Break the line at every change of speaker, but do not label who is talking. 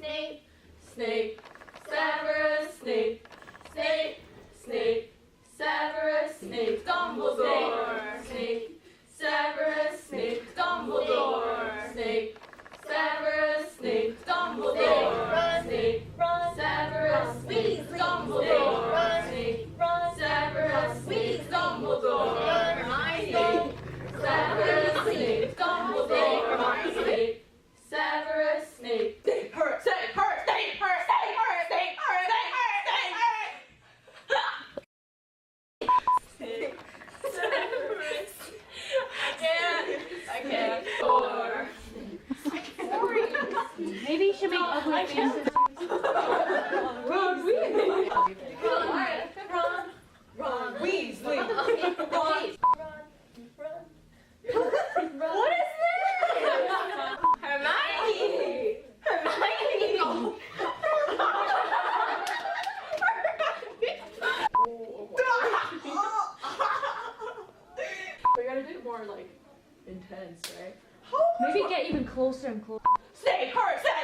Snape, Snape, Severus Snape, Snape, Snape, Severus Snape, Dumbledore, Snape, Severus Snape, Dumbledore, Snape, Severus Snape, Dumbledore, Snape, Severus Snape, Dumbledore, Snape, Severus Snape, Dumbledore, Hermione, Severus Snape, Dumbledore, Snape, Severus Snape, Snape, her, Snape, her, Snape, her, Snape, her, Snape, her, Snape, Snape, her, Severus. I can't. Four.
Maybe you should make ugly faces.
Ron Weasley. Ron Weasley. What is this? Hermione. Hermione. We gotta do it more like intense, right?
Maybe get even closer and closer.
Snape, her, Snape.